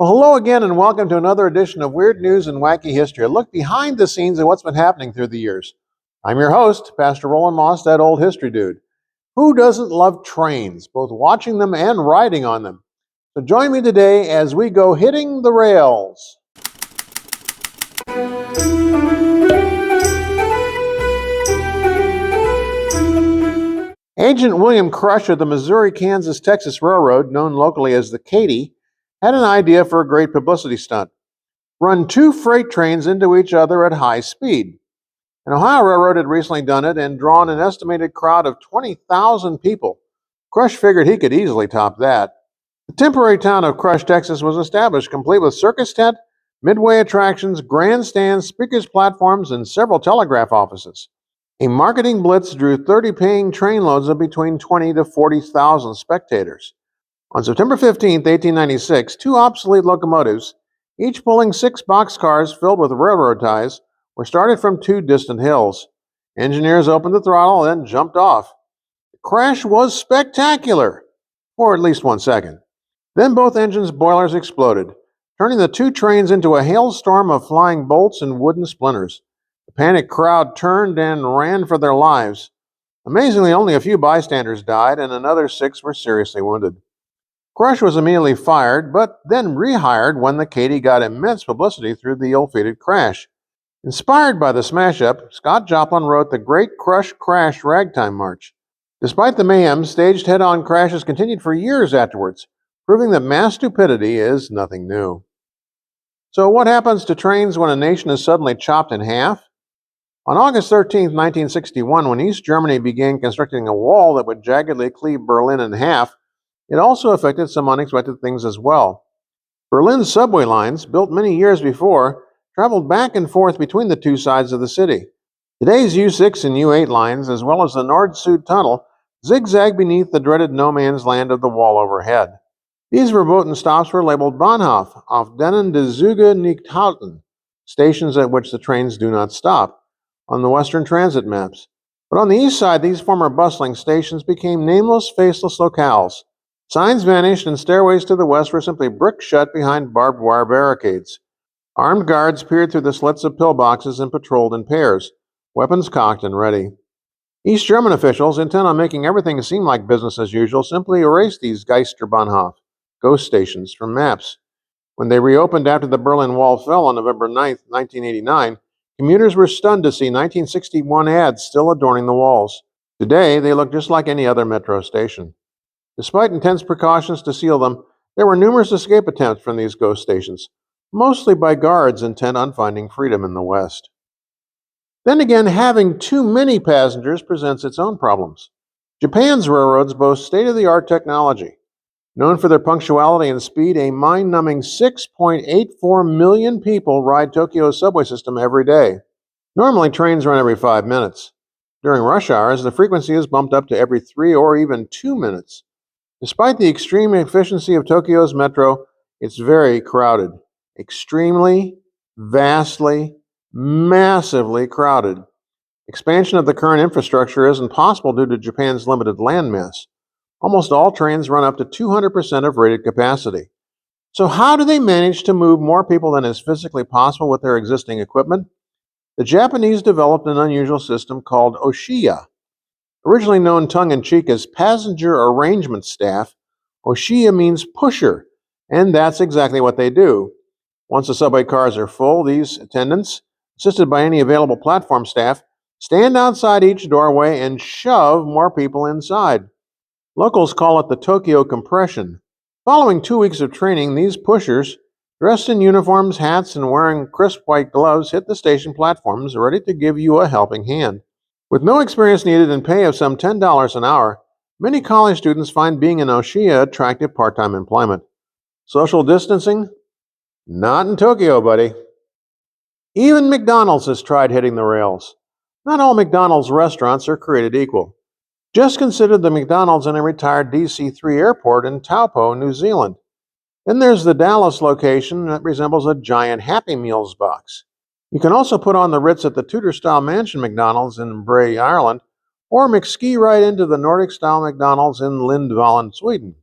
Well, hello again, and welcome to another edition of Weird News and Wacky History, a look behind the scenes of what's been happening through the years. I'm your host, Pastor Roland Moss, that old history dude. Who doesn't love trains, both watching them and riding on them? So join me today as we go hitting the rails. Agent William Crush of the Missouri-Kansas-Texas Railroad, known locally as the Katy, had an idea for a great publicity stunt. Run two freight trains into each other at high speed. An Ohio railroad had recently done it and drawn an estimated crowd of 20,000 people. Crush figured he could easily top that. The temporary town of Crush, Texas was established, complete with circus tent, midway attractions, grandstands, speakers platforms, and several telegraph offices. A marketing blitz drew 30 paying train loads of between 20 to 40,000 spectators. On September 15, 1896, two obsolete locomotives, each pulling 6 boxcars filled with railroad ties, were started from 2 distant hills. Engineers opened the throttle and then jumped off. The crash was spectacular, for at least 1 second. Then both engines' boilers exploded, turning the 2 trains into a hailstorm of flying bolts and wooden splinters. The panicked crowd turned and ran for their lives. Amazingly, only a few bystanders died, and another 6 were seriously wounded. Crush was immediately fired, but then rehired when the Katy got immense publicity through the ill-fated crash. Inspired by the smash-up, Scott Joplin wrote the Great Crush Crash Ragtime March. Despite the mayhem, staged head-on crashes continued for years afterwards, proving that mass stupidity is nothing new. So what happens to trains when a nation is suddenly chopped in half? On August 13, 1961, when East Germany began constructing a wall that would jaggedly cleave Berlin in half, it also affected some unexpected things as well. Berlin's subway lines, built many years before, traveled back and forth between the two sides of the city. Today's U6 and U8 lines, as well as the Nord-Süd Tunnel, zigzag beneath the dreaded no-man's land of the wall overhead. These verboten stops were labeled Bahnhof, auf denen die Züge nicht halten, stations at which the trains do not stop, on the Western transit maps. But on the east side, these former bustling stations became nameless, faceless locales. Signs vanished, and stairways to the west were simply brick shut behind barbed wire barricades. Armed guards peered through the slits of pillboxes and patrolled in pairs, weapons cocked and ready. East German officials, intent on making everything seem like business as usual, simply erased these Geisterbahnhof, ghost stations, from maps. When they reopened after the Berlin Wall fell on November 9, 1989, commuters were stunned to see 1961 ads still adorning the walls. Today, they look just like any other metro station. Despite intense precautions to seal them, there were numerous escape attempts from these ghost stations, mostly by guards intent on finding freedom in the West. Then again, having too many passengers presents its own problems. Japan's railroads boast state-of-the-art technology. Known for their punctuality and speed, a mind-numbing 6.84 million people ride Tokyo's subway system every day. Normally, trains run every 5 minutes. During rush hours, the frequency is bumped up to every 3 or even 2 minutes. Despite the extreme efficiency of Tokyo's metro, it's very crowded. Extremely, vastly, massively crowded. Expansion of the current infrastructure isn't possible due to Japan's limited landmass. Almost all trains run up to 200% of rated capacity. So how do they manage to move more people than is physically possible with their existing equipment? The Japanese developed an unusual system called Oshiya. Originally known tongue-in-cheek as passenger arrangement staff, Oshiya means pusher, and that's exactly what they do. Once the subway cars are full, these attendants, assisted by any available platform staff, stand outside each doorway and shove more people inside. Locals call it the Tokyo compression. Following 2 weeks of training, these pushers, dressed in uniforms, hats, and wearing crisp white gloves, hit the station platforms, ready to give you a helping hand. With no experience needed and pay of some $10 an hour, many college students find being an Oshiya attractive part-time employment. Social distancing? Not in Tokyo, buddy. Even McDonald's has tried hitting the rails. Not all McDonald's restaurants are created equal. Just consider the McDonald's in a retired DC-3 airport in Taupo, New Zealand. Then there's the Dallas location that resembles a giant Happy Meals box. You can also put on the Ritz at the Tudor-style mansion McDonald's in Bray, Ireland, or McSkee right into the Nordic-style McDonald's in Lindvallen, Sweden.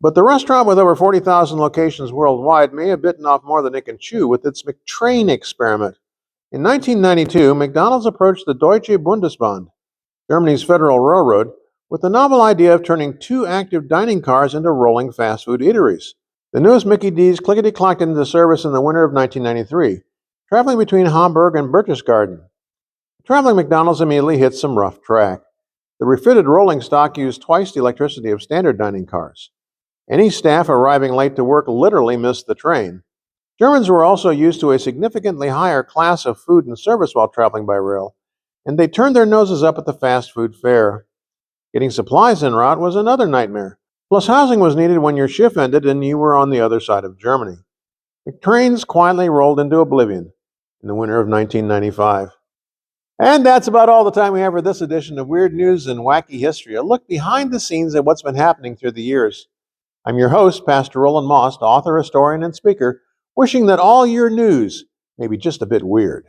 But the restaurant with over 40,000 locations worldwide may have bitten off more than it can chew with its McTrain experiment. In 1992, McDonald's approached the Deutsche Bundesbahn, Germany's federal railroad, with the novel idea of turning two active dining cars into rolling fast food eateries. The newest Mickey D's clickety-clacked into service in the winter of 1993, traveling between Hamburg and Berchtesgaden. Traveling McDonald's immediately hit some rough track. The refitted rolling stock used twice the electricity of standard dining cars. Any staff arriving late to work literally missed the train. Germans were also used to a significantly higher class of food and service while traveling by rail, and they turned their noses up at the fast food fare. Getting supplies en route was another nightmare. Plus, housing was needed when your shift ended and you were on the other side of Germany. McTrains quietly rolled into oblivion in the winter of 1995. And that's about all the time we have for this edition of Weird News and Wacky History, a look behind the scenes at what's been happening through the years. I'm your host, Pastor Roland Moss, author, historian, and speaker, wishing that all your news may be just a bit weird.